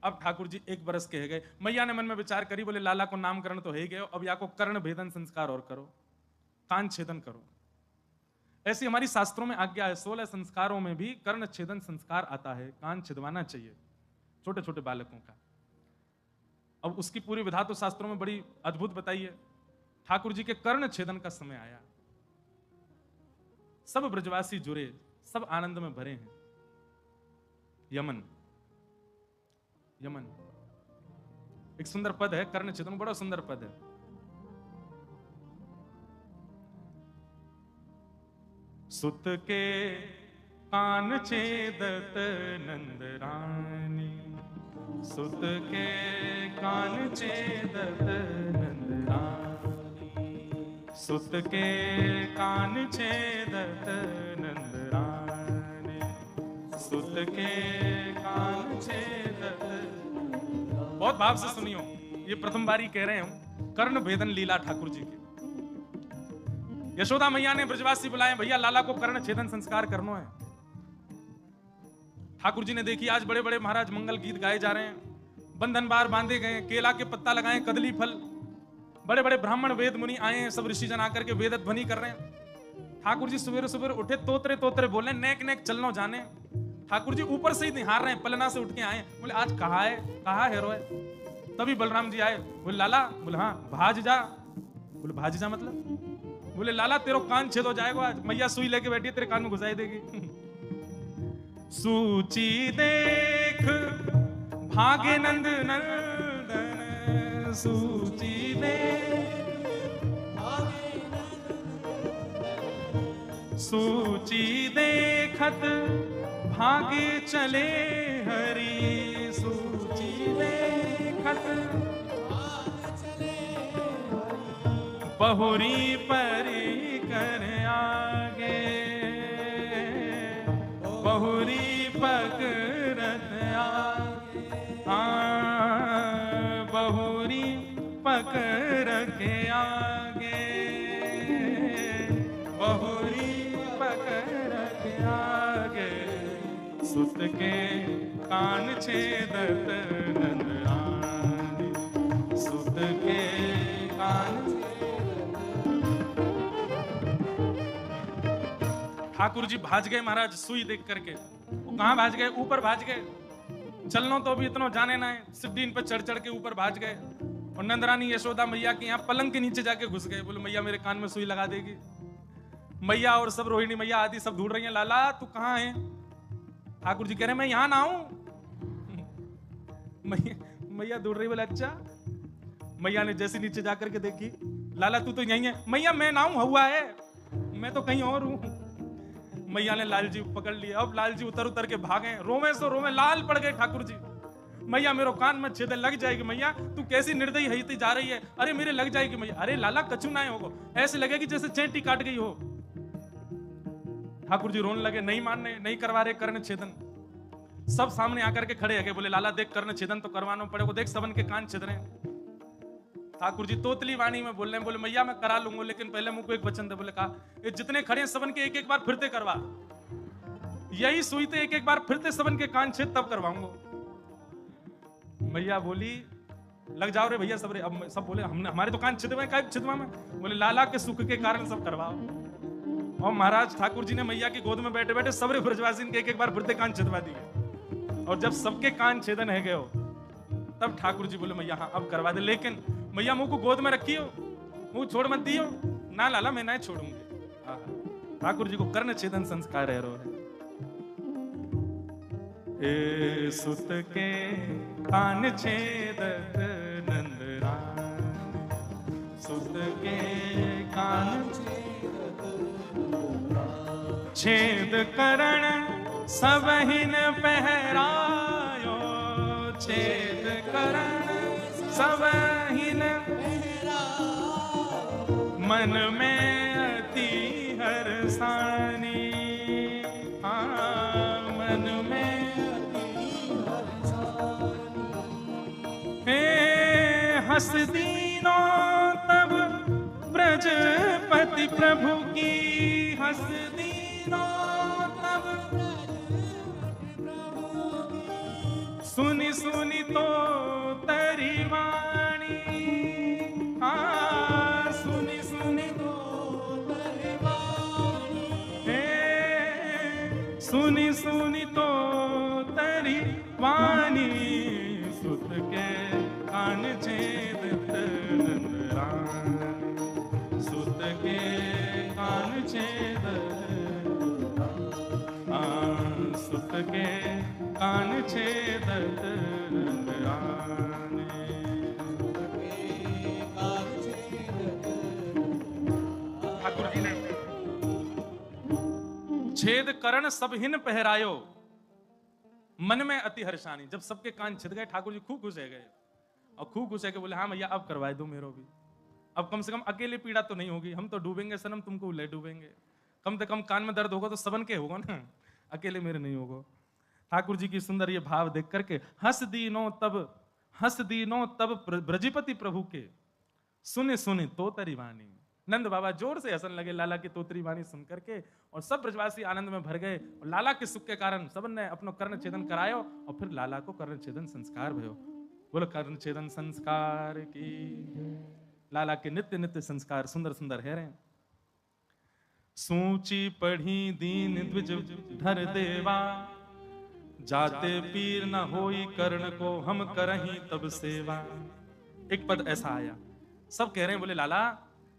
अब ठाकुर जी 1 बरस के है गए। मैया ने मन में विचार करी, बोले लाला को नामकरण तो है ही गए, अब या को कर्ण भेदन संस्कार और करो, कान छेदन करो। ऐसी हमारी शास्त्रों में आज्ञा है, 16 संस्कारों में भी कर्ण छेदन संस्कार आता है, कान छिदवाना चाहिए छोटे छोटे बालकों का। अब उसकी पूरी विधा तो शास्त्रों में बड़ी अद्भुत बताई है। ठाकुर जी के कर्ण छेदन का समय आया, सब ब्रजवासी जुड़े, सब आनंद में भरे हैं। यमन, यमन एक सुंदर पद है, कर्ण छेदन बड़ा सुंदर पद है। सुत के कान छेदत नंद रानी, सुत के कान छेदत नंद रानी, सुत के कान छेदत नंद रानी, सुत के कान छेदत। बहुत भाव से सुनियो, ये प्रथम बारी कह रहे हूं, कर्ण भेदन लीला ठाकुर जी की। यशोदा मैया ने ब्रजवासी बुलाए, भैया लाला को कर्ण छेदन संस्कार करना है। ठाकुर जी ने देखी आज बड़े बड़े महाराज मंगल गीत गाए जा रहे हैं, बंधन बार बांधे गए, केला के पत्ता लगाए, कदली फल, बड़े बड़े ब्राह्मण वेद मुनि आए हैं, सब ऋषि जन आकर के वेद ध्वनि कर रहे हैं। ठाकुर जी सवेरे सवेरे उठे, तोतरे तोतरे बोले, नेक नेक चलनो जाने। ठाकुर जी ऊपर से ही निहार रहे हैं, पलना से उठ के आए, बोले आज कहा है, कहा है रोए। तभी बलराम जी आए, बोले लाला, बोले हाँ भाज जा। बोले भाज जा मतलब? बोले लाला तेरो कान छेद हो जाएगा आज, मैया सुई लेके बैठी है, तेरे कान में घुसाई देगी। सूची देख भागे नंद नंदन, सूची देख सूची देखत भागे चले हरि, सूची देखत बहुरी परी कर आगे, बहुरी पकड़त आगे, बहुरी पकड़ के आगे, बहुरी पकड़ के आगे, सुत के कान छेदत नंद रानी, सुत के कान। ठाकुर जी भाज गए महाराज सुई देख करके। वो कहां भाज गए? ऊपर भाज गए। चलनो तो भी इतना जाने ना है, सिद्धीन पर चढ़ चढ़ के ऊपर भाज गए। और नंदरानी यशोदा मैया के यहाँ पलंग के नीचे जाके घुस गए। बोले मैया मेरे कान में सुई लगा देगी। मैया और सब रोहिणी मैया आदि सब ढूंढ रही हैं, लाला तू कहाँ है? ठाकुर जी कह रहे मैं यहाँ ना आऊं। मैया ढूंढ रही, बोले अच्छा। मैया ने जैसे नीचे जाकर के देखी, लाला तू तो यहीं है। मैया मैं ना हूं, हुआ है, मैं तो कहीं और हूं। मैया ने लाल जी पकड़ लिया। अब लाल जी उतर उतर के भागे, रोवे सो रोवे लाल पड़ गए ठाकुर जी। मैया मेरो कान में छेद लग जाएगी। मैया तू कैसी निर्दयी हईती जा रही है? अरे मेरे लग जाएगी मैया। अरे लाला कछु ना होगा, ऐसे लगेगी जैसे चेंटी काट गई हो। ठाकुर जी रोने लगे, नहीं मानने, नहीं करवा रहे कर्ण छेदन। सब सामने आकर के खड़े है, बोले लाला देख कर्ण छेदन तो करवाना पड़ेगा, देख सबन के कान छिद रहे हैं। ठाकुर जी तोतली वाणी में बोल रहे हैं, बोले मैया मैं करा लूंगा, लेकिन पहले मुझको एक वचन दे। बोले कहा, ये जितने खड़े हैं सबन के एक एक बार फिरते करवा, यही सुईते एक एक बार फिरते सबन के कान छेद तब करवाऊंगा। मैया बोली लग जाओ रे भैया सब रे। अब सब बोले हमने हमारे तो कान छिदवा है, काय छिदवा में? बोले लाला के सुख के कारण सब करवाओ। और महाराज ठाकुर जी ने मैया की गोद में बैठे बैठे सबरे ब्रजवासी के एक एक बार फिरते कान छिदवा दिए। और जब सबके कान छेदन है गए हो, तब ठाकुर जी बोले मैया हाँ अब करवा दे, लेकिन मैया मुंह को गोद में रखियो, मुंह छोड़ मत दियो। ना लाला मैं नहीं छोड़ूंगी। ठाकुर जी को कर्ण छेदन संस्कार है रो है। ए सुत के कान छेदत नंद रानी, सुत के कान छेद करण सबहिन पहरायो, छेद करण सबहिन मन में अति हर्षानी, मन में अति हर्षानी। हे हंस दीनो तब ब्रजपति प्रभु की, हंस दीनो तब ब्रजपति प्रभु की, सुन सुनी सुनी तो तेरी वाणी, हाँ सुनी सुनी तो तेरी वाणी, सुनी सुनी तो तेरी वाणी, सुत के कान छेदत नंदरानी, सुत के कान छेदत, सुत के कान छेदत नंदरानी। ठाकुर जी ने छेद करण सब हिन पहरायो, मन में अति हर्षानी। जब सबके कान छिद गए ठाकुर जी खूब खुश हो गए, और खूब खुश है कि बोले हाँ भैया अब करवाए दो मेरो भी, अब कम से कम अकेले पीड़ा तो नहीं होगी, हम तो डूबेंगे सनम तुमको ले डूबेंगे, कम से कम कान में दर्द होगा तो सबन के होगा ना, अकेले मेरे नहीं होगा। ठाकुर जी की सुंदर ये भाव देख करके हंस दीनो तब ब्रजपति प्रभु के, सुने सुने तोतरी वाणी। नंद बाबा जोर से हंसने लगे लाला की तोतरी वाणी सुन करके, और सब ब्रजवासी आनंद में भर गए, और लाला के सुख के कारण सबन ने अपनो कर्ण छेदन करायो, और फिर लाला को कर्ण छेदन संस्कार भयो। बोलो कर्ण छेदन संस्कार की। लाला के नित्य नित्य संस्कार सुंदर सुंदर है रहे। सूची पढ़ी दीन द्विज धर देवा, जाते पीर न होई कर्ण को हम करही तब सेवा। एक पद ऐसा आया, सब कह रहे हैं बोले लाला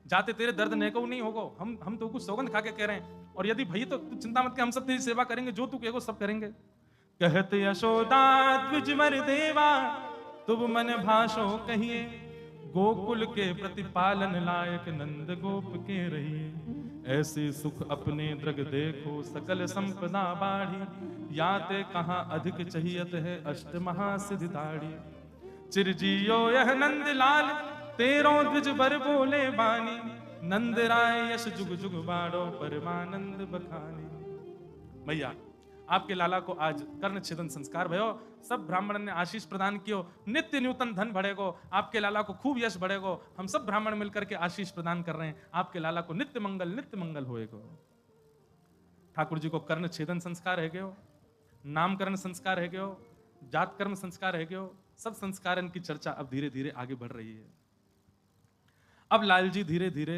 जाते तेरे दर्द ने को नहीं होगो, हम तो कुछ सौगंध खा के कह रहे हैं, और यदि भई तो तू चिंता मत कर, हम सब तेरी सेवा करेंगे, जो तू कहेगो सब करेंगे। कहत यशोदा द्विज मर देवा, तुम मन भाषो कहिए, गोकुल के प्रतिपालन लायक नंद गोप के रहिए। ऐसे सुख अपने दृग देखो सकल संपदा बाढ़ी, याते कहाँ अधिक चाहियत है अष्ट महासिद्धि दाढ़ी। चिरजियो यह नंद लाल तेरो द्विज बर बोले बानी, नंद राय यश जुग जुग बाड़ो परमानंद बखानी। भैया आपके लाला को आज कर्ण छेदन संस्कार भयो, सब ब्राह्मण ने आशीष प्रदान कियो, नित्य नूतन धन बढ़ेगो, आपके लाला को खूब यश बढ़ेगो, हम सब ब्राह्मण मिलकर के आशीष प्रदान कर रहे हैं, आपके लाला को नित्य मंगल होएगो। ठाकुर जी को कर्ण छेदन संस्कार है गयो, नामकरण संस्कार है गयो, जात कर्म संस्कार है गयो, सब संस्कारन की चर्चा अब धीरे धीरे आगे बढ़ रही है। अब लाल जी धीरे धीरे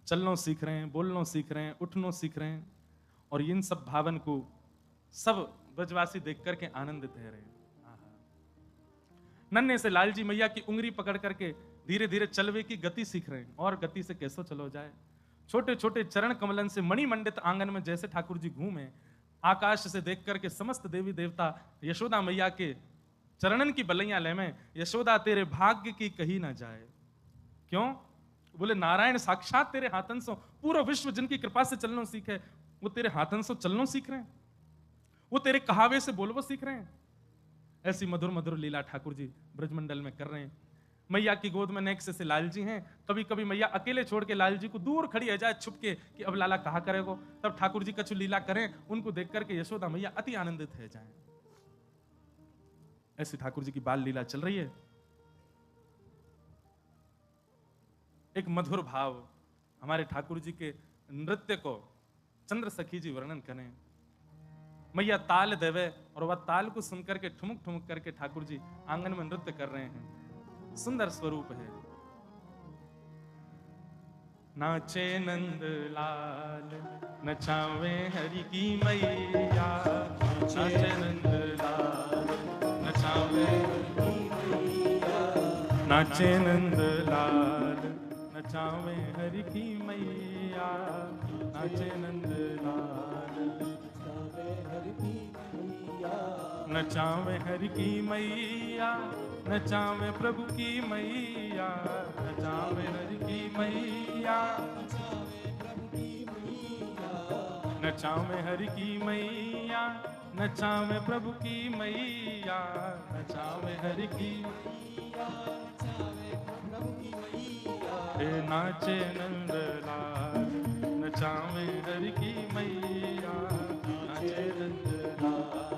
चलनो सीख रहे हैं, बोलनो सीख रहे हैं, उठनो सीख रहे हैं, और इन सब भावन को सब ब्रजवासी देख करके आनंदित रह रहे हैं। नन्हे से लाल जी मैया की उंगली पकड़ करके धीरे धीरे चलवे की गति सीख रहे हैं, और गति से कैसे चलो जाए। छोटे छोटे चरण कमलन से मणिमंडित आंगन में जैसे ठाकुर जी घूमे, आकाश से देख करके समस्त देवी देवता यशोदा मैया के चरणन की बलैया ले में, यशोदा तेरे भाग्य की कही ना जाए। क्यों? बोले नारायण साक्षात तेरे हाथन से, पूरा विश्व जिनकी कृपा से चलना सीखे, वो तेरे हाथन से चलना सीख रहे हैं, वो तेरे कहावे से बोलवो सीख रहे हैं। ऐसी मधुर मधुर लीला ठाकुर जी ब्रजमंडल में कर रहे हैं। मैया की गोद में नेक्स्ट से लाल जी हैं, कभी कभी मैया अकेले छोड़ के लाल जी को दूर खड़ी है जाए छुप के कि अब लाला कहा करेगो, तब ठाकुर जी कछु लीला करें, उनको देख करके यशोदा मैया अति आनंदित है जाए। ऐसी ठाकुर जी की बाल लीला चल रही है। एक मधुर भाव हमारे ठाकुर जी के नृत्य को चंद्र सखी जी वर्णन करें। मैया ताल देवे, और वह ताल को सुनकर के ठुमुक ठुमुक करके ठाकुर जी आंगन में नृत्य कर रहे हैं। सुंदर स्वरूप है। नाचे नंद लाल नचावे हरि की मैया, नाचे नंद लाल नचावे हरि की मैया, नाचे नंद लाल नचावे हरि की मैया, नाचे नंद लाल नचावे हरि की मैया, नचावे प्रभु की मैया, नचावे हरि की मैया, नचावे हरि की मैया, नचावे प्रभु की मैया, नचावे हरि की नाचे नंद लाल नचावे हरि की मैया, नाचे नंद लाल।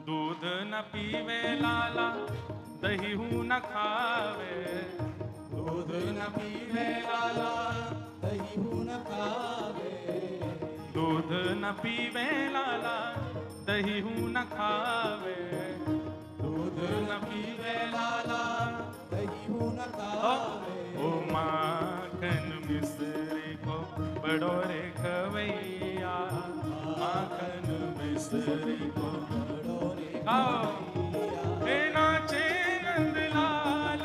दूध न पीवे लाला दही हूँ न खावे, दूध न पीवे लाला दही हूँ न खावे, दूध न पीवे लाला दही हूँ न खावे, दूध न पीवे लाला, दही हूँ न खावे। ओ माखन मिश्री को बड़ो रे खवैया, माखन मिश्री को बड़ो रे हे नाचे नंदलाल,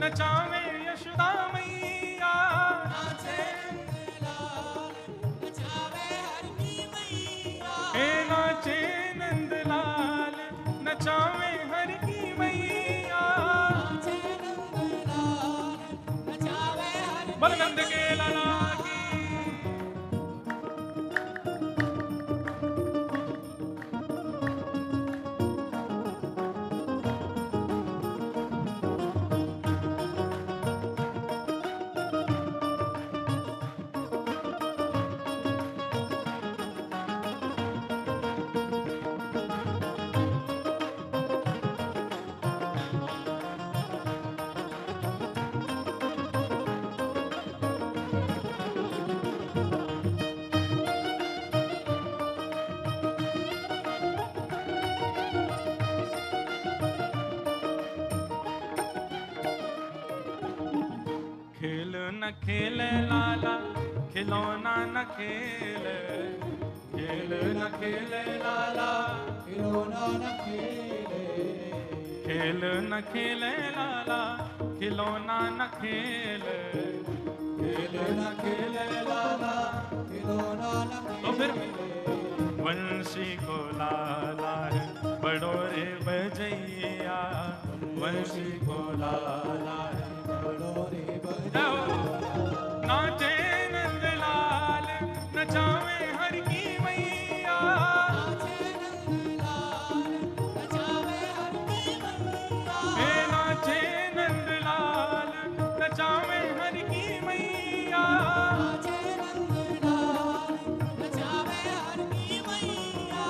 नचावे यशोदा मैया, नाचे नंदलाल, नचावे हर की मैया। हे नाचे नंदलाल, नचावे हर की मैया, नाचे नंदलाल, नचावे हर की बलनंद के लाला की। खेल न खेले लाला, खिलौना न खेले, खेल न खेले लाला, खिलौना न खेले। खेल न खेले लाला, खिलौना न खेले, खेल न खेले लाला, खिलौना न तो फिर खेले। वंशी को लाला है बड़ो रे बजैया, वंशी को लाला है बड़ो रे नाचे नंदलाल, नचावे हर की मैया, नाचे नंदलाल, नचावे हर की मैया। हे नाचे नंदलाल, नचावे हर की मैया, नाचे नंदलाल, नचावे हर की मैया।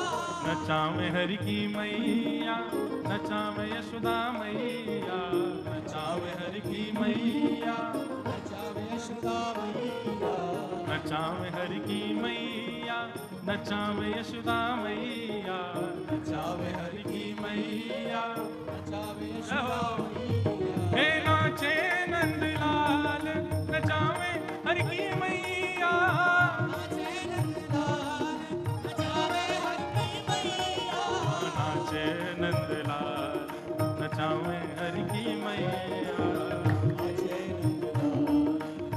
नचावे हर की मैया, नचावे यशोदा मैया, नचावे हर की मैया, नचावे यशोदा मैया। नचावे हर की मैया, नचावे यशोदा मैया, नचावे हर की मैया। नचावे यशोदा मैया। हे नाचे नंदलाल, नचावे हर की मैया, नाचे नंदलाल, नचावे हर की मैया। नाचे नंदलाल, नचावे हर की मैया। नाचे नंदलाल,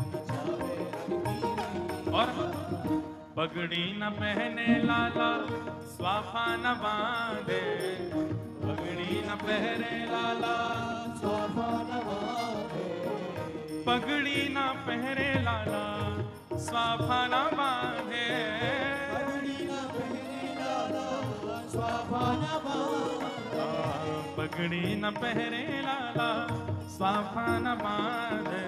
नचावे हर की मैया। और पगड़ी न पहने लाला, स्वाफा न बांधे, पगड़ी न पहने लाला, स्वाफा न बांधे। पगड़ी न पहरे लाला, स्वाफा न बांधे, पगड़ी न पहने लाला, स्वाफा न बांधे। पगड़ी न पहरे लाला, स्वाफा न बांधे,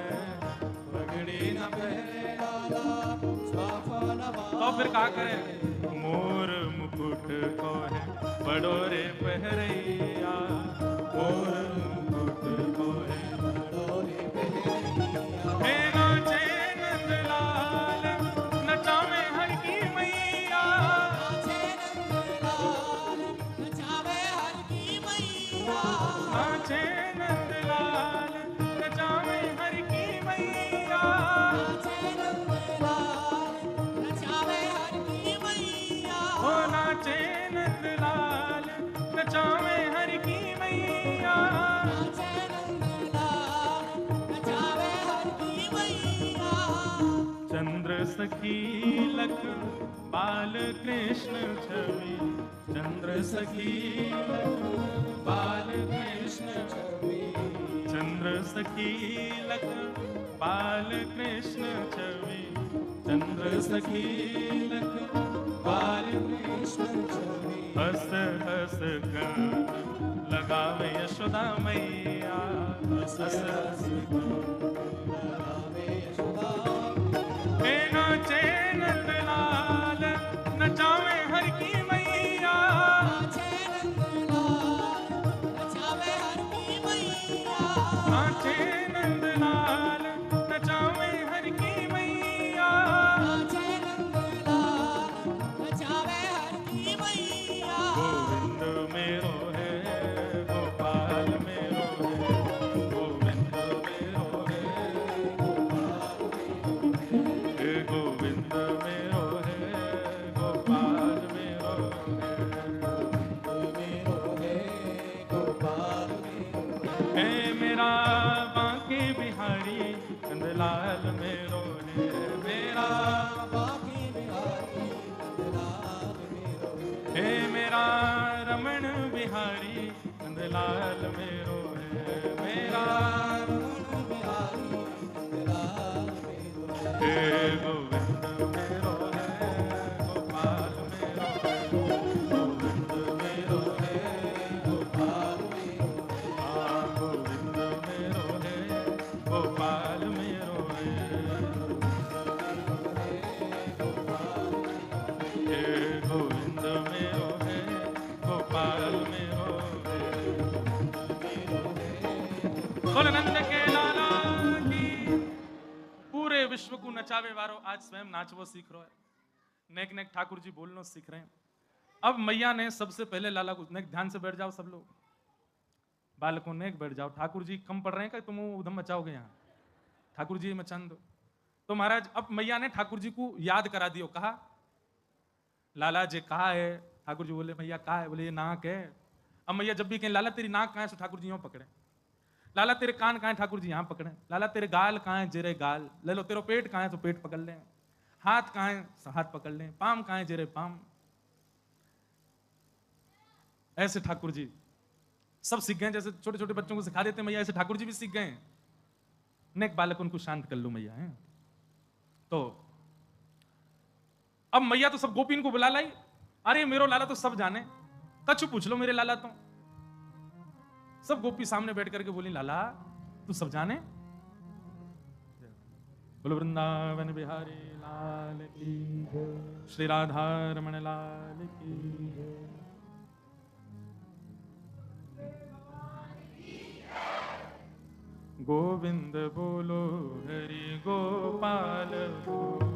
पगड़ी न पहरे लाला, स्वाफा न बांधे। तो फिर क्या करें? मोर मुकुट को है बड़ो रे पहरैया, मोर मुकुट को है बड़ो रे पहरैया। हे नाचे नंदलाल, नचावे हर की मैया, नाचे नंदलाल, नचावे हर की मैया। नाचे नंदलाल, नचावे हर की मैया, नाचे नंदलाल, नचावे हर की मैया। ओ नाचे नंदलाल, नचावे हर की मैया, नाचे नंदलाल, नचावे हर की मैया। चंद्र सखी लख बाल कृष्ण छवि, चंद्र सखी लख बाल कृष्ण छवि, चंद्र सखी लख बाल कृष्ण छवि, चंद्र सखी लख बाल कृष्ण छवि। हंस हंस कर लगावे यशोदा मैया, हंस हंस लगावे यशोदा। हे नाचे नंदलाल, नचावे हर की मैया, नाचे नंदलाल, नचावे हर की मैया। नाचे नंदलाल, नचावे हर की मैया, नाचे नंदलाल, नचावे हर की मैया। नंदलाल मेरो है मेरा, बाकी बिहारी नंदलाल मेरो हे मेरा रमण बिहारी नंदलाल मेरो है मेरा, बिहारी नंदलाल मेरो हे गोविंद मेरो है गोपाल मेरो है, गोविंद मेरो है गोपाल मेरो है, हाँ गोविंद मेरो है गोपाल मेरो है, हे गोविंद मेरो है गोपाल मेरो है। बोल नंद के लाला की। पूरे विश्व को नचावे वारो आज स्वयं नाचवो सीख रहो है। नेक नेक ठाकुर जी बोलनो सीख रहे हैं। अब मैया ने सबसे पहले लाला को, नेक ध्यान से बैठ जाओ सब लोग, बालकों नेक बैठ जाओ। ठाकुर जी कम पढ़ रहे हैं क्या तुम उधम मचाओगे यहाँ? ठाकुर जी मचान दो। तो महाराज अब मैया ने ठाकुर जी को याद करा दियो, कहा लाला जी कहा है? ठाकुर जी बोले मैया कहा है? बोले ये नाक है। अब मैया जब भी कहें लाला तेरी नाक कहाँ है, तो ठाकुर जी यूं पकड़े। लाला तेरे कान कहाँ है? ठाकुर जी यहाँ पकड़े। लाला तेरे गाल कहाँ है? जेरे गाल। ले लो तेरा पेट कहाँ है? तो पेट पकड़ लें। हाथ कहाँ है? हाथ पकड़ लें। पाम कहाँ है? जेरे पाम। ऐसे ठाकुर जी सब सीख गए, जैसे छोटे छोटे बच्चों को सिखा देते मैया, ऐसे ठाकुर जी भी सीख गए। नेक बालक उनको शांत कर लो मैया है। तो अब मैया तो सब गोपीन को बुला लाई। अरे मेरो लाला तो सब जाने, कछु पूछ लो मेरे लाला तो। सब गोपी सामने बैठ करके बोली लाला तू सब जाने। बोलो वृंदावन बिहारी लाल की, श्री राधा रमण लाल की। गोविंद बोलो हरि गोपाल बोलो,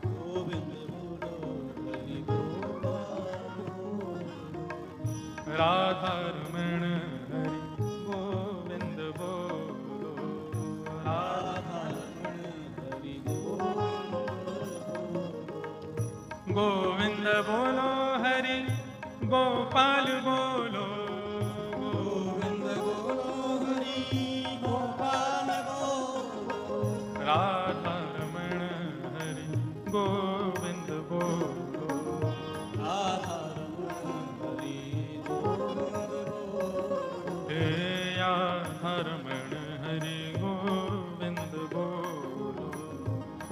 गोविंद बोलो हरि गोपाल राधा रमण हरि गोविंद बोलो, राधा हरि गोपाल गोविंद बोलो हरि गोपाल बोलो, गोविंद बोलो हरि गोपाल बोलो राधा रमण हरि गोविंद बोलो, राधा रमण हरि गोविंद बोलो हे राधा रमण हरि गोविंद बोलो।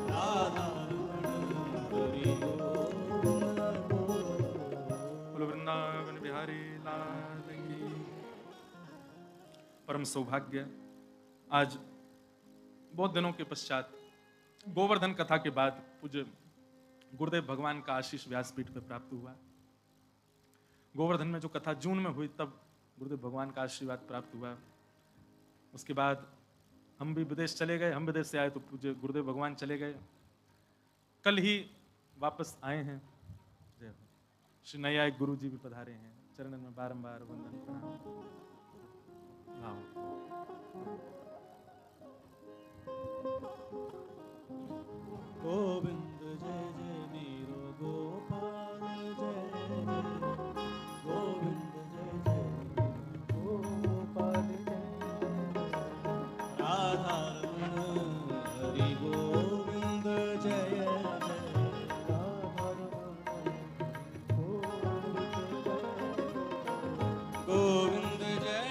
राधा रमण हरि गोविंद बोलो बोलो वृंदावन बिहारी लाल की। परम सौभाग्य, आज बहुत दिनों के पश्चात गोवर्धन कथा के बाद पूज्य गुरुदेव भगवान का आशीष व्यासपीठ पे प्राप्त हुआ। गोवर्धन में जो कथा जून में हुई तब गुरुदेव भगवान का आशीर्वाद प्राप्त हुआ। उसके बाद हम भी विदेश चले गए, हम विदेश से आए तो पूज्य गुरुदेव भगवान चले गए। कल ही वापस आए हैं। जय हो। श्री नैयायिक गुरु जी भी पधारे हैं, चरणन में बारंबार वंदन प्रणाम। लाओ। गोविंद जय जय मेरो गोपाल जय जय गोविंद जय जय मेरो गोपाल जय राधा रमण हरि गोविंद जय जय राधा रमण गोविंद जय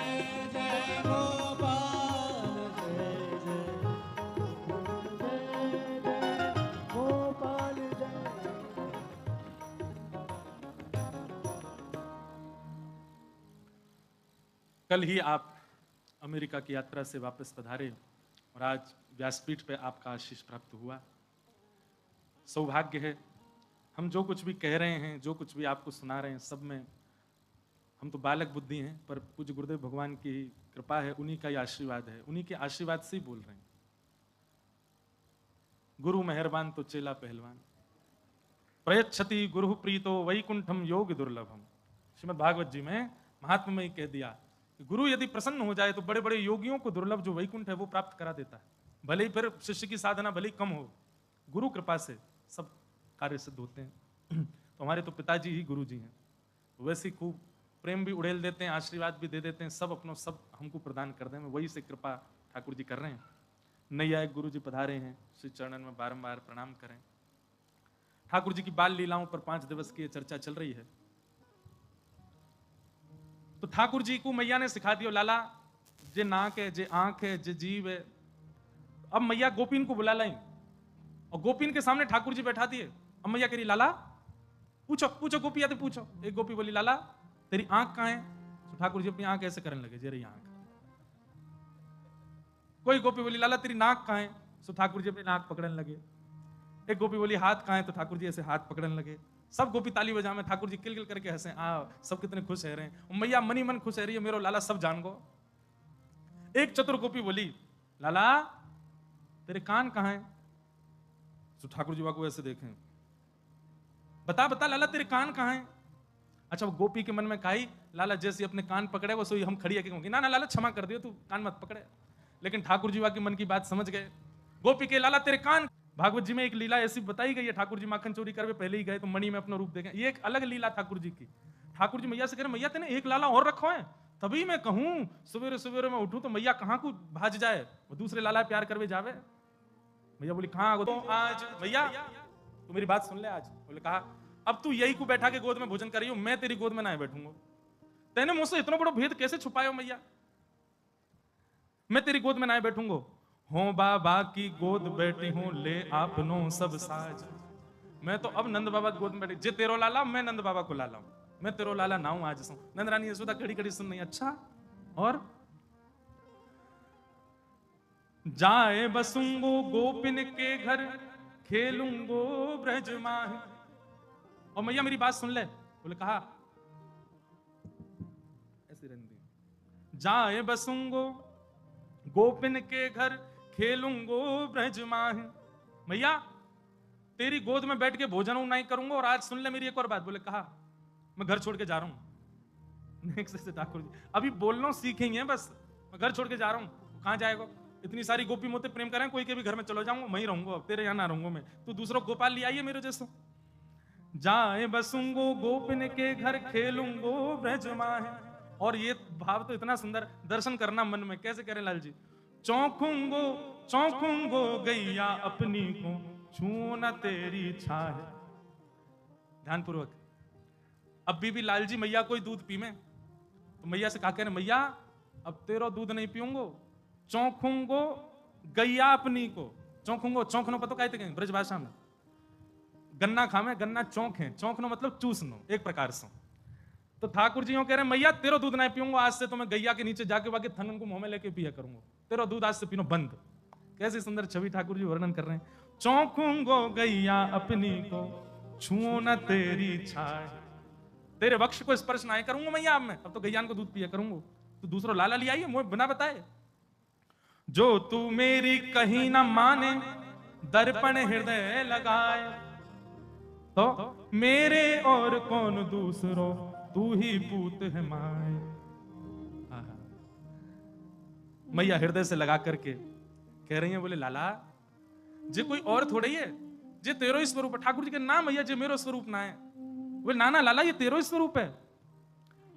जय गोपाल जय जय गोपाल जय कल ही आप अमेरिका की यात्रा से वापस पधारे और आज व्यासपीठ पे आपका आशीष प्राप्त हुआ। सौभाग्य है। हम जो कुछ भी कह रहे हैं, जो कुछ भी आपको सुना रहे हैं, सब में हम तो बालक बुद्धि हैं, पर पूज्य गुरुदेव भगवान की कृपा है, उन्हीं का ही आशीर्वाद है, उन्हीं के आशीर्वाद से ही बोल रहे हैं। गुरु मेहरबान तो चेला पहलवान, प्रयच्छति गुरु प्रीतो वैकुंठम योग दुर्लभम। श्रीमद् भागवत जी में महात्मा में ही कह दिया कि गुरु यदि प्रसन्न हो जाए तो बड़े बड़े योगियों को दुर्लभ जो वैकुंठ है वो प्राप्त करा देता है। भले ही फिर शिष्य की साधना भले ही कम हो, गुरु कृपा से सब कार्य सिद्ध होते हैं। तो हमारे तो पिताजी ही गुरु जी हैं, वैसे ही खूब प्रेम भी उड़ेल देते हैं, आशीर्वाद भी दे देते हैं, सब अपनों सब हमको प्रदान कर दें। वही से कृपा ठाकुर जी कर रहे हैं। नैयायिक गुरु जी पधारे हैं, श्री चरणन में बारंबार प्रणाम करें। ठाकुर जी की बाल लीलाओं पर 5 दिवस की चर्चा चल रही है। तो ठाकुर जी को मैया ने सिखा दिया, लाला जे नाक है, जे आंख है, जे जीव है। अब मैया गोपीन को बुला लाई और गोपीन के सामने ठाकुर जी बैठा दिए। अब मैया कह रही, लाला पूछो पूछो गोपी आते पूछो। एक गोपी बोली, लाला तेरी आंख कहां है? तो ठाकुर जी अपनी आंख ऐसे करने लगे, जे रही आंख। कोई गोपी बोली, लाला तेरी नाक कहां है? तो ठाकुर जी अपनी नाक पकड़ने लगे। एक गोपी बोली, हाथ कहां है? तो ठाकुर जी ऐसे हाथ पकड़ने लगे। सब गोपी ताली बजा में, ठाकुर जी किलकिल करके हंसे, सब कितने खुश है रहे हैं। और मैया मनी मन खुश है रही है, मेरो लाला सब जान गो। एक चतुर गोपी बोली, लाला तेरे कान कहां है? तो ठाकुर जी को ऐसे देखें, बता बता लाला तेरे कान कहां है? अच्छा, वो गोपी के मन में कही, लाला जैसे अपने कान पकड़े वो सोई हम खड़ी है कि ना ना लाला क्षमा कर दियो, तू कान मत पकड़े। लेकिन ठाकुर जी के मन की बात समझ गए। गोपी के, लाला तेरे कान। भागवत जी में एक लीला ऐसी बताई गई है, ठाकुर जी माखन चोरी करके पहले ही गए तो मणि में अपना रूप देखें। ये एक अलग लीला ठाकुर जी की। ठाकुर जी मैया से कह रहे, मैया तेने एक लाला और रखो है, तभी मैं कहूं सवेरे सवेरे मैं उठूं तो मैया कहां को भाज जाए, वो दूसरे लाला प्यार करवे जावे। मैया बोली, कहां तो आज मैया तू मेरी बात सुन ले। आज बोले, कहा अब तू यही को बैठा के गोद में भोजन करियो, मैं तेरी गोद में ना बैठूंगा। तेने मुझसे इतना बड़ा भेद कैसे छुपायो मैया? मैं तेरी गोद में ना बैठूंगा। हो बाबा की गोद बैठी हूं, ले आपनो सब साज। मैं तो अब नंद बाबा की गोद में बैठी, जे तेरो लाला मैं नंद बाबा को लाला हूं, मैं तेरो लाला ना हूं आज सो। नंद रानी यशोदा खड़ी खड़ी सुन रही, अच्छा और जाए बसूंगो गोपिन के घर, खेलूंगो ब्रज माही। और मैया मेरी बात सुन ले। बोले, कहा ऐसी रंदी, जाए बसूंगो गोपिन के घर, खेलूंगो ब्रज माही। मैया तेरी गोद में बैठ के भोजन नहीं करूंगा, और आज सुन ले मेरी एक और बात। बोले, कहा मैं घर छोड़ के जा रहा हूं। नेक्स्ट से ठाकुर जी अभी बोलना सीखेंगे, बस मैं घर छोड़ के जा रहा हूं। कहां जाएगा? इतनी सारी गोपी मोते प्रेम करें, कोई के भी घर में चलो जाऊंगा, वहीं रहूंगा, तेरे यहां ना रहूंगा मैं, तू दूसरों गोपाल ले आइए मेरे जैसो। जाए बसूंगो गोपिन के घर, खेलूंगो ब्रज माहे। और ये भाव तो इतना सुंदर, दर्शन करना मन में। कैसे करें लाल जी? चौंकूंगो चौंकूंगो गैया अपनी को, छू न तेरी छाह। ध्यानपूर्वक। अब भी लाल जी मैया कोई दूध पी में, तो मैया से कहा कह रहे, मैया अब तेरो दूध नहीं पीऊंगो, चौंकूंगो गैया अपनी को। चौंकूंगो, चौंकनो पता कहते हैं ब्रज भाषा में, गन्ना खामे, गन्ना चौंक है, चौंकनो मतलब चूसनो एक प्रकार से। तो ठाकुर जी कह रहे हैं, मैया तेरो दूध नहीं पीऊंगा, आज से तो मैं गैया के नीचे जाके बाकी थनन को मुंह में लेके पिया करूंगा, तेरो दूध आज से पीनो बंद। कैसी सुंदर छवि ठाकुर जी वर्णन कर रहे हैं। चौंकूंगो गैया अपनी को, छुओ न तेरी छाय। तेरे वक्ष को स्पर्श ना करूंगा मैया, अब मैं अब तो गैयान को दूध पिया करूंगा, तो दूसरों लाला ले आइए मुझे बिना बताए। जो तू मेरी कहीं ना माने, दर्पण हृदय लगाए, तो मेरे और कौन दूसरो, तू ही पूत है माए। मैया हृदय से लगा करके कह रही है, बोले लाला जे कोई और थोड़े ही है, जे तेरो ही स्वरूप है। ठाकुर जी के नाम मैया जे मेरो स्वरूप ना है। बोले ना ना लाला ये तेरो ही स्वरूप है।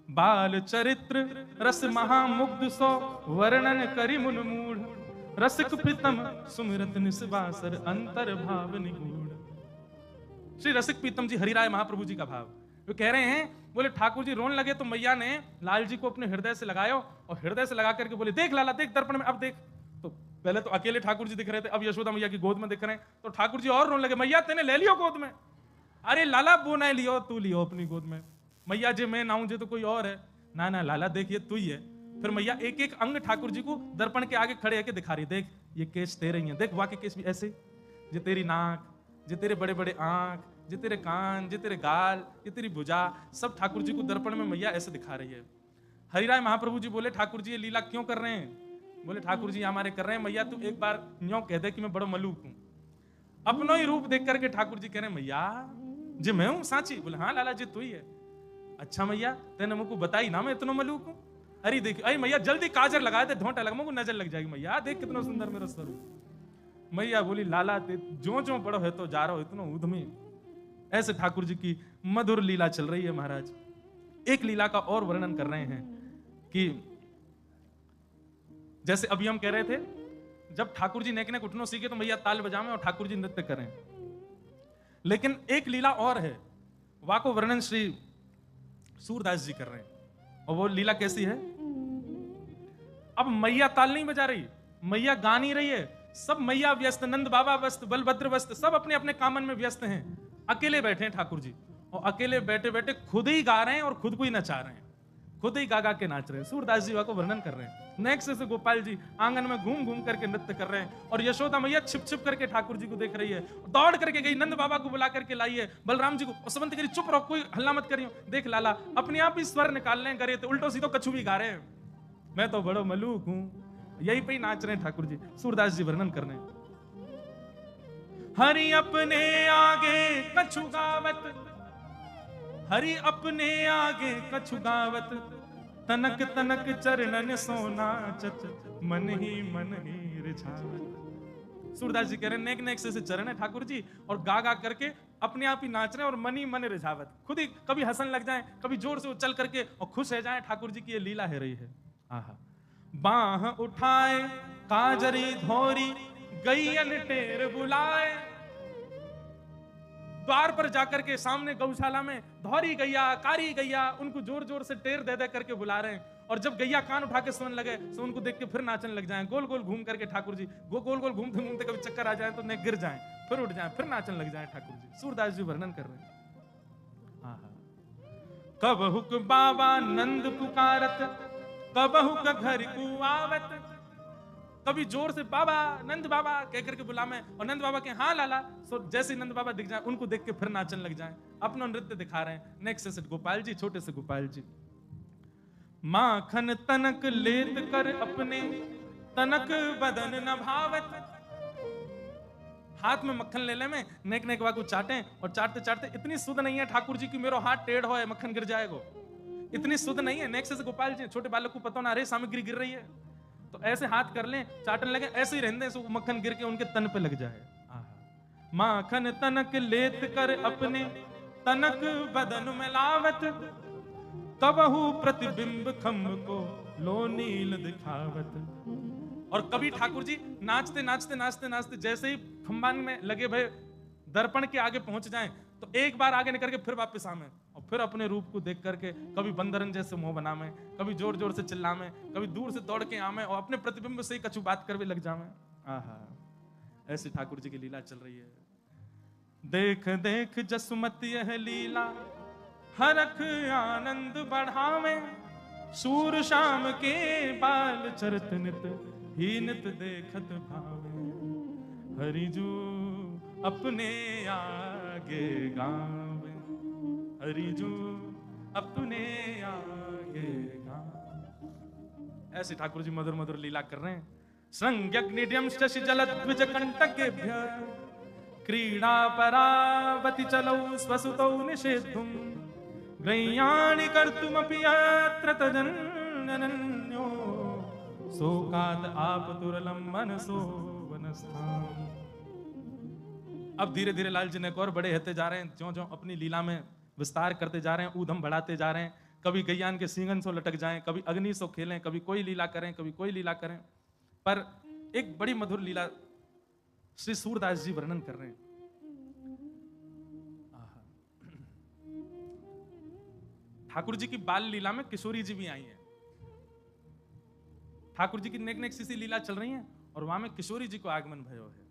बाल चरित्र रस महामुग्ध सो, वर्णन करी मुन मूढ़, रसिक प्रीतम सुमिरत निस्वासर, अंतर भाव निगूढ़। श्री रसिक प्रीतम जी हरिराय महाप्रभु जी का भाव वो कह रहे हैं। बोले ठाकुर जी रोने लगे तो मैया ने लाल जी को अपने हृदय से लगायो, और हृदय से लगा करके बोले, देख लाला देख दर्पण में, अब देख। तो पहले तो अकेले ठाकुर जी दिख रहे थे, अब यशोदा मैया की गोद में दिख रहे हैं। तो ठाकुर जी और रोने लगे, मैया तेने ले लियो गोद में। अरे लाला वो नहीं लियो, तू लियो अपनी गोद में। मैया जी मैं ना हूं, जे तो कोई और है। ना ना लाला देख ये तू ही है। फिर मैया एक एक अंग ठाकुर जी को दर्पण के आगे खड़े होकर दिखा रही, देख ये केश तेरे ही हैं, देख वाके केश भी ऐसे, जे तेरी नाक, जे तेरे बड़े बड़े आंख, जे तेरे कान, जे तेरे गाल, ये तेरी भुजा, सब ठाकुर जी को दर्पण में मैया ऐसे दिखा रही है। हरिराय महाप्रभु जी बोले, ठाकुर जी ये लीला क्यों कर रहे हैं? बोले ठाकुर जी हमारे कर रहे हैं। मैया तू एक बार न्यों कह दे कि मैं बड़ा मलूक हूं। अपनो ही रूप देख करके ठाकुर जी कह रहे हैं, मैया जी मैं हूं साची? बोले हाँ लाला जी तू ही है। अच्छा मैया तेने मुझको बताई ना मैं इतना मलूक हूं। अरे देखिए अरे मैया जल्दी काजर लगा दे, ढोंटा लगा, मुझको नजर लग जाएगी। मैया देख कितना सुंदर मेरा स्वरूप। मैया बोली लाला जो जो बड़ो है तो जा रहा हो इतना उद्यमी। ऐसे ठाकुर जी की मधुर लीला चल रही है महाराज। एक लीला का और वर्णन कर रहे हैं कि जैसे अभी हम कह रहे थे जब ठाकुर जी नेक नेक उठनो सीखे तो मैया ताल बजावे और ठाकुर जी नृत्य करें। लेकिन एक लीला और है, वाको वर्णन श्री सूरदास जी कर रहे हैं, और वो लीला कैसी है? अब मैया ताल नहीं बजा रही, मैया गा नहीं रही है, सब मैया व्यस्त, नंद बाबा व्यस्त, बलभद्र व्यस्त, सब अपने अपने कामन में व्यस्त हैं। अकेले बैठे हैं ठाकुर जी, और अकेले बैठे बैठे खुद ही गा रहे हैं और खुद को ही नचा रहे हैं, खुद ही गा गा के नाच रहे हैं। सूरदास जी को वर्णन कर रहे हैं। नेक्स्ट से गोपाल जी आंगन में घूम घूम करके नृत्य कर रहे हैं, और यशोदा मैया छिप छिप करके ठाकुर जी को देख रही है, दौड़ करके गई, नंद बाबा को बुला करके लाई है, बलराम जी को सुमंत करी, चुप रहो, कोई हल्ला मत करियो, देख लाला अपने आप ही स्वर निकाल रहे हैं, करे तो उल्टो सीधो कछु भी गा रहे हैं, मैं तो बड़ो मलूक हूं, यही पे ही नाच रहे हैं ठाकुर जी। सूरदास जी वर्णन कर रहे हैं, हरि अपने आगे कछु गावत, हरि अपने आगे कछु गावत, तनक तनक चरणन सोना चच, मन ही रिझावत। सूरदास जी कह रहे हैं नेक नेक से चरण है ठाकुर जी, और गा गा करके अपने आप ही नाच रहे हैं, और मन ही मन रिझावत, खुद ही कभी हंसन लग जाए, कभी जोर से उछल करके और खुश हो जाए। ठाकुर जी की ये लीला है रही है। आहा, बाह उठाए काजरी धोरी, गैयन टेर बुलाए, द्वार पर जाकर के सामने गौशाला में धौरी गैया, कारी गैया, उनको जोर जोर से टेर दे दे करके बुला रहे हैं, और जब गैया कान उठा के सुनने लगे तो उनको देख के फिर नाचने लग जाएं, गोल गोल घूम करके ठाकुर जी गोल गोल घूमते घूमते कभी चक्कर आ जाए तो ने गिर जाएं, फिर उठ जाएं, फिर नाचने लग जाएं ठाकुर जी। सूरदास जी वर्णन कर रहे हैं। कब हुक बाबा नंद पुकारत, कब हुक घर को आवत, कभी जोर से बाबा नंद बाबा कह करके बुलावे, और नंद बाबा के हाँ लाला, सो जैसे नंद बाबा दिख जाए उनको देख के फिर नाचने लग जाएं, अपना नृत्य दिखा रहे हैं। नेक्स्ट से गोपाल जी, छोटे से गोपाल जी, माखन तनक लेत कर अपने, तनक बदन न भावत, हाथ में मक्खन ले ले में नेक नेक वाको चाटे, और चाटते चाटते इतनी सुध नहीं है ठाकुर जी की मेरो हाथ टेढ़ हो मक्खन गिर जाएगा, इतनी सुध नहीं है। नेक्स्ट से गोपाल जी, छोटे बालक को पता ना अरे सामग्री गिर रही है, तो ऐसे हाथ कर लें, चाटने लगे, ऐसे ही रहने सो मक्खन गिर के उनके तन पे लग जाए। माखन तनक लेत कर अपने, तनक बदन में लावत, कबहू प्रतिबिंब खम्ब को लो नील दिखावत। और कभी ठाकुर जी नाचते नाचते नाचते नाचते जैसे ही खम्बान में लगे भय दर्पण के आगे पहुंच जाएं, तो एक बार आगे निकल के फिर वापस आवे, और फिर अपने रूप को देख करके कभी बंदरन जैसे मुंह बनावे, कभी जोर जोर से चिल्लावे, कभी दूर से दौड़ के आवे, और अपने प्रतिबिंब से ही कछु बात करवे लग जावे। आहा, ऐसे ठाकुर जी की लीला चल रही है। देख देख जसुमती यह लीला, हरख आनंद बढ़ावे, सूर शाम के बाल चरत नित, ही नित देखत भावे, हरिजू अपने आगे गावे, हरिजू अपने आगे गावे। ऐसे ठाकुर जी मधुर मधुर लीला कर रहे हैं। संज्ञग्निड्यम शशि जलद्विज कंटकेभ्य, क्रीड़ा परावति चलौ स्वसुतौ निषेद्धुम, गैयाणि कर्तुमपि यत्र तजन्यो, शोकात् आपतुरलं मनसो वनस्थाम्। अब धीरे धीरे लाल जी ने और बड़े होते जा रहे हैं, ज्यों ज्यों अपनी लीला में विस्तार करते जा रहे हैं, ऊधम बढ़ाते जा रहे हैं। कभी गैयान के सींगन सो लटक जाएं, कभी अग्नि सो खेलें, कभी कोई लीला करें, कभी कोई लीला करें। पर एक बड़ी मधुर लीला श्री सूरदास जी वर्णन कर रहे हैं। ठाकुर जी की बाल लीला में किशोरी जी भी आई हैं। ठाकुर जी की नेक नेक सी लीला चल रही है, और वहां में किशोरी जी को आगमन भयो है।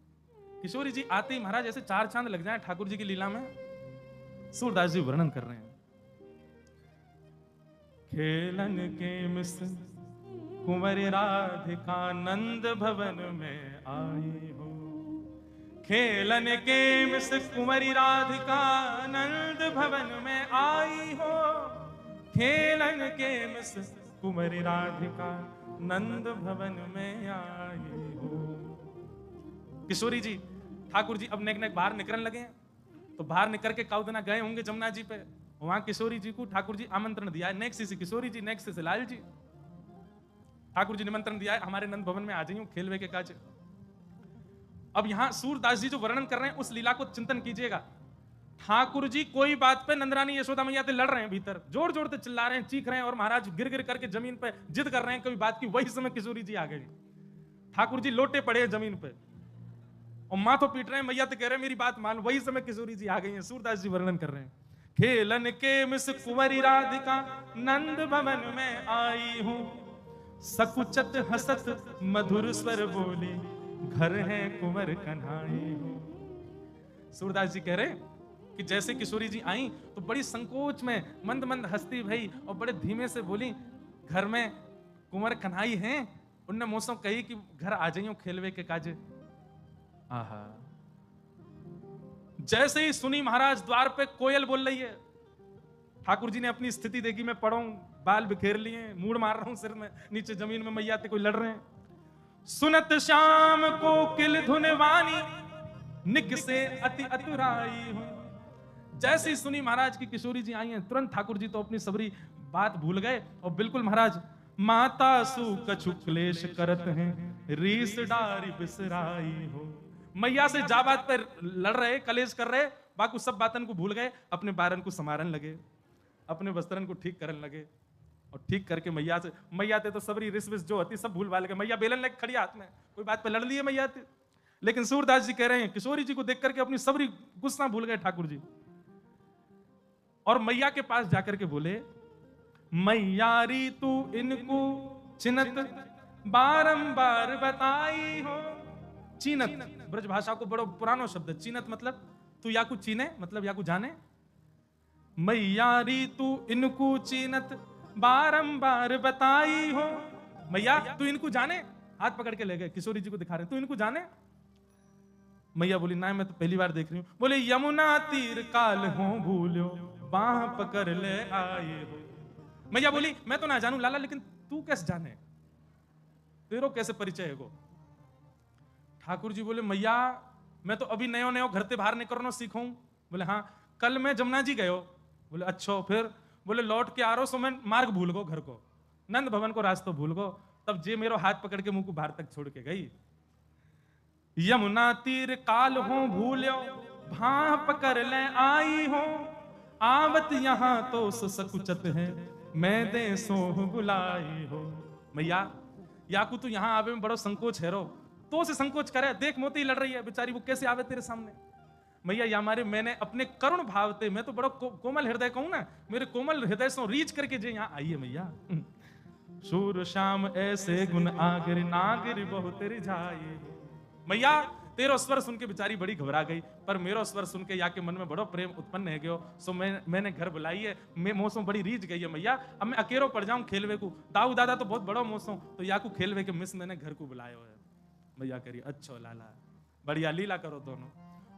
किशोरी जी आते ही महाराज ऐसे चार चांद लग जाए ठाकुर जी की लीला में। सूरदास जी वर्णन कर रहे हैं। खेलन के मिस कुंवर राधिका नंद भवन में आई हो, खेलन के मिस कुंवरी राधिका नंद भवन में आई हो, खेलन के मिस कुंवरी राधिका नंद भवन में आई हो। किशोरी जी ठाकुर जी अब नेक नेक बाहर निकलने लगे हैं, तो बाहर निकल के काउदना गए होंगे जमुना जी पे, वहां किशोरी जी को ठाकुर जी आमंत्रण दिया है। नेक्स्ट से किशोरी जी, नेक्स्ट से लाल जी, ठाकुर जी निमंत्रण दिया है हमारे नंद भवन में आ जाइए खेलवे के काज। अब यहां सूरदास जी जो वर्णन कर रहे हैं उस लीला को चिंतन कीजिएगा। ठाकुर जी कोई बात पे नंदरानी यशोदा मैया से लड़ रहे हैं, भीतर जोर जोर से चिल्ला रहे हैं, चीख रहे हैं, और महाराज गिर गिर करके जमीन पे जिद कर रहे हैं कभी बात की। वही समय किशोरी जी आ गई। ठाकुर जी लोटे पड़े हैं जमीन पे और माथों पीट रहे हैं। मैया तो कह रहे हैं मेरी बात मान। वही समय किशोरी जी आ गई हैं। सूरदास जी वर्णन कर रहे हैं, खेलन के मिस कुंवरी राधिका नंद भवन में आई हूं, सकुचत हसत मधुर स्वर बोली, घर है कुंवर कन्हाई हूं। सूरदास जी कह रहे कि जैसे किशोरी जी आई तो बड़ी संकोच में मंद मंद हंसती भई और बड़े धीमे से बोली, घर में कुंवर कन्हाई हैं। उनने मोसों कही कि घर आ जाइयो खेलवे के काजे। आहा, जैसे ही सुनी महाराज द्वार पे कोयल बोल रही है। ठाकुर जी ने अपनी स्थिति देखी, मैं पड़ा हूं, बाल बिखेर लिए, मूड मार रहा हूं सिर में, नीचे जमीन में मैया ते कोई लड़ रहे हैं। सुनत शाम को किल धुनवानी, निक से अति अतुराई हूं। जैसे ही सुनी महाराज की किशोरी जी आई हैं, तुरंत ठाकुर जी तो अपनी सबरी बात भूल गए और बिल्कुल महाराज, माता सु कछु क्लेश करत हैं, रीस डारी बिसराई हो। मैया से जा बात पर लड़ रहे, कलेश कर रहे, बाकी सब बातन को भूल गए, अपने बारन को समारन लगे, अपने वस्त्रन को ठीक करने लगे और ठीक करके मैया से, मैया ते तो सबरी रिस विस जो होती सब भूल भाल गए। मैया बेलन लेके खड़ी हाथ में, कोई बात पे लड़ लिए मैया ते। लेकिन सूरदास जी कह रहे हैं किशोरी जी को देख करके अपनी सबरी गुस्सा भूल गए ठाकुर जी और मैया के पास जाकर के बोले, मैयारी तू इनको चिनत बारंबार बताई हो। चीनत ब्रज भाषा को बड़ो पुरानो शब्द है। चीनत मतलब तू या को चीने, मतलब या को जाने। मैयारी तू इनको चीनत बारंबार बताई हो। मैया तू इनको जाने, हाथ पकड़ के ले गए, किशोरी जी को दिखा रहे, तू इनको जाने। मैया बोली ना, मैं तो पहली बार देख रही हूं। बोले यमुना तीर काल हो भूलो, बाह पकड़ ले आए हो। मैया बोली मैं तो ना जानू लाला, लेकिन तू कैसे जाने, तेरो कैसे परिचय है गो। ठाकुर जी बोले मैया मैं तो अभी नयो नयो घर से बाहर निकलना सीखूं। बोले हाँ, कल मैं जमुना जी गयो। बोले अच्छा, फिर? बोले लौट के आ रहा सो मैं मार्ग भूल गो, घर को नंद भवन को रास्ता भूल गो। तब जे मेरो हाथ पकड़ के मुंह को बाहर तक छोड़ के गई। यमुना तीर काल हो भूल्यो, भां पकड़ ले आई हो। आवत यहां तो सकुचत है, मैं दे सोह बुलाई हो। मैया याकू तू यहां आवे में बड़ो संकोच है रो, तो से संकोच करे, देख मोती लड़ रही है बेचारी, वो कैसे आवे तेरे सामने। मैया या मारे मैंने अपने करुण भाव थे, मैं तो बड़ो कोमल हृदय कहूं ना, मेरे कोमल हृदय से रीच करके जे यहां आई है मैया। सूर शाम ऐसे गुण आगिर नागिर बहुत रिझाई। मैया तेरो स्वर सुन के बेचारी बड़ी घबरा गई, पर मेरो स्वर सुन के या के मन में बड़ो प्रेम उत्पन्न है गयो। सो मैंने घर बुलाई है, मैं मौसम बड़ी रीझ गई है मैया। अब मैं अकेलो पड़ जाऊं खेलवे को, दाऊ दादा तो बहुत बड़ो मौसम, तो या को खेलवे के मिस मैंने घर को बुलायो है। मैया करी अच्छा लाला, बढ़िया लीला करो दोनों।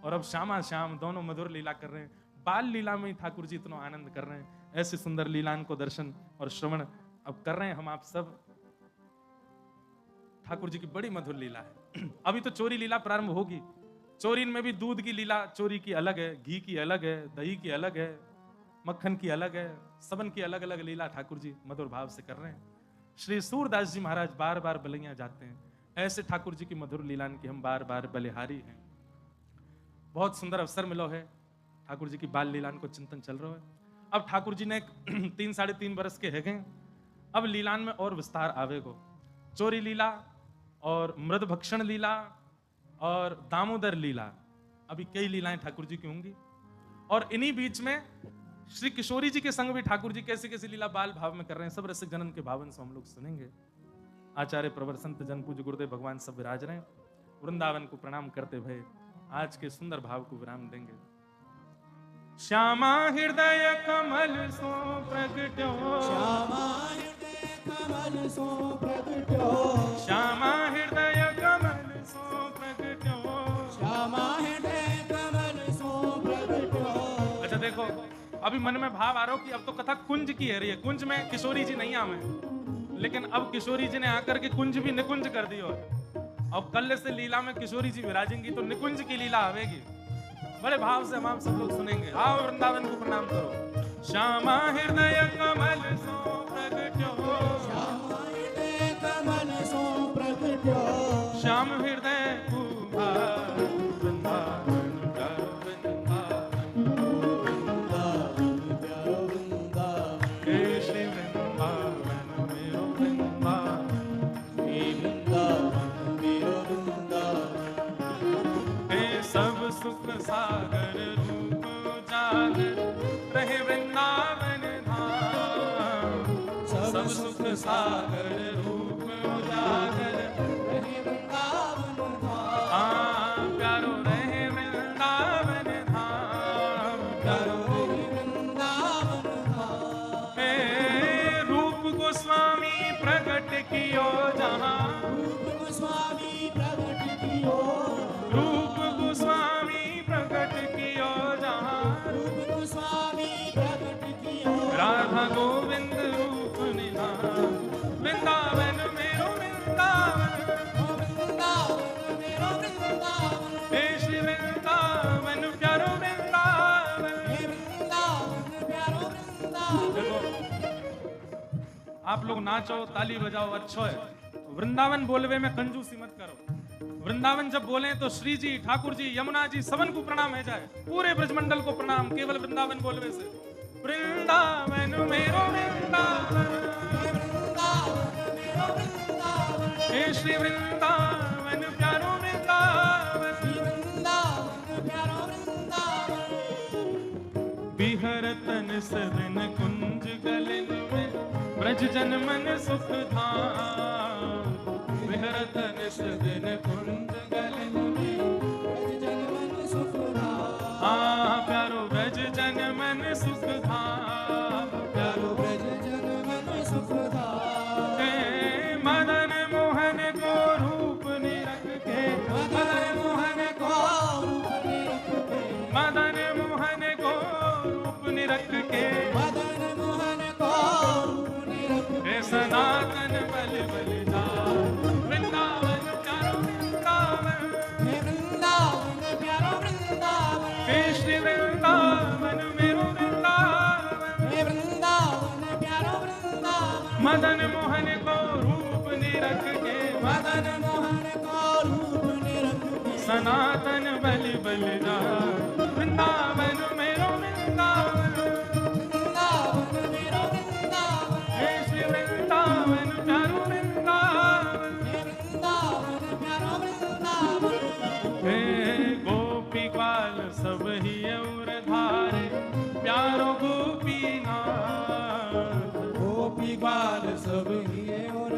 और अब श्यामा श्याम दोनों मधुर लीला कर रहे हैं। बाल लीला में ही ठाकुर जी इतना आनंद कर रहे हैं। ऐसे सुंदर लीलान को दर्शन और श्रवण अब कर रहे हैं हम आप सब। ठाकुर जी की बड़ी मधुर लीला है। अभी तो चोरी लीला प्रारंभ होगी। चोरी में भी दूध की लीला चोरी की अलग है, घी की अलग है, दही की अलग है, मक्खन की अलग है, सबन की अलग अलग लीला ठाकुर जी मधुर भाव से कर रहे हैं। श्री सूरदास जी महाराज बार बार बलियां जाते हैं। ऐसे ठाकुर जी की मधुर लीलान की हम बार बार बलिहारी हैं। बहुत सुंदर अवसर मिलो है, ठाकुर जी की बाल लीलान को चिंतन चल रहा है। अब ठाकुर जी ने 3 साढ़े 3 बरस के है गए, अब लीलान में और विस्तार आवेगो। चोरी लीला और मृद भक्षण लीला और दामोदर लीला, अभी कई लीलाएं ठाकुर जी की होंगी। और इन्हीं बीच में श्री किशोरी जी के संग भी ठाकुर जी कैसे कैसे लीला बाल भाव में कर रहे हैं, सब रसिक जनन के भावन से हम लोग सुनेंगे। आचार्य प्रवर संत जन पूज्य गुरुदेव भगवान सब विराज रहे हैं। वृंदावन को प्रणाम करते भय आज के सुंदर भाव को विराम देंगे। श्यामा हृदय कमल सो प्रगट्यो, श्यामा हृदय कमल सो प्रगट्यो, श्यामा हृदय कमल सो प्रगट्यो, श्यामा हृदय कमल सो प्रगट्यो। अच्छा देखो, अभी मन में भाव आ रहा हो कि अब तो कथा कुंज की है रही है। कुंज में किशोरी जी नहीं आवे, लेकिन अब किशोरी जी ने आकर के कुंज भी निकुंज कर दियो। अब कल से लीला में किशोरी जी विराजेंगी तो निकुंज की लीला आवेगी। बड़े भाव से हम आप सब लोग सुनेंगे। आओ वृंदावन को प्रणाम करो। श्यामा हृदय कमल सो प्रगट्यो, श्यामा हृदय कमल सो प्रगट्यो, श्याम हृदय कुभार वृंदावन का वृंदावन, हे श्री वृंदावन मेरो वृंदावन, हे वृंदावन सागर रूप उजागर रहे वृंदावन धाम, प्यारो रहे वृंदावन धाम, प्यारो रहे वृंदावन धाम। हे रूप गोस्वामी प्रकट कियो जहाँ, रूप गोस्वामी प्रकट कियो, रूप गोस्वामी प्रकट कियो जहाँ, रूप गोस्वामी प्रकट कियो, राधा गोविंद रूप निधान, वृंदावन मेरो वृंदावन, वृंदावन मेरो वृंदावन, हे श्री वृंदावन प्यारो वृंदावन। हे वृंदावन प्यारो वृंदावन। देखो आप लोग नाचो ताली बजाओ अच्छो है, वृंदावन बोलवे में कंजूसी मत करो। वृंदावन जब बोले तो श्री जी, ठाकुर जी, यमुना जी सबन को प्रणाम है जाए, पूरे ब्रजमंडल को प्रणाम केवल वृंदावन बोलवे से। वृंदावन मेरो वृंदावन, हे वृंदावन मेरो वृंदावन, हे श्री वृंदावन प्यारो वृंदावन, श्री वृंदावन प्यारो वृंदावन। बिहरतन सदन कुंज गलन में ब्रज जन मन सुख धाम, बिहरतन सदन कुंज गलन में ब्रज जन मन सुख धाम, प्यारो ब्रज जन मन सुख धाम, प्यारो ब्रज जन मन सुख धाम। हे मदन मोहन को रूप निरख के, मदन मोहन को रूप निरख के, मदन मोहन को रूप निरख के, मदन मोहन को रूप निरख के, हे सनातन बल बल जा, वृंदावन प्यारो वृंदावन, हे वृंदावन प्यारो वृंदावन, हे श्री वृंदावन मेरो वृंदावन, हे वृंदावन प्यारो वृंदावन, मदन मोहन को रूप निरख के, मदन मोहन को रूप निरख के, सनातन बल बल जा, वृंदावन मेरो वृंदावन, वृंदावन मेरो वृंदावन, हे श्री वृंदावन प्यारो वृंदावन, हे वृंदावन प्यारो वृंदावन। हे गोपी बाल सब ही और धारे, प्यारो गोपीनाथ, गोपी बाल सब ही और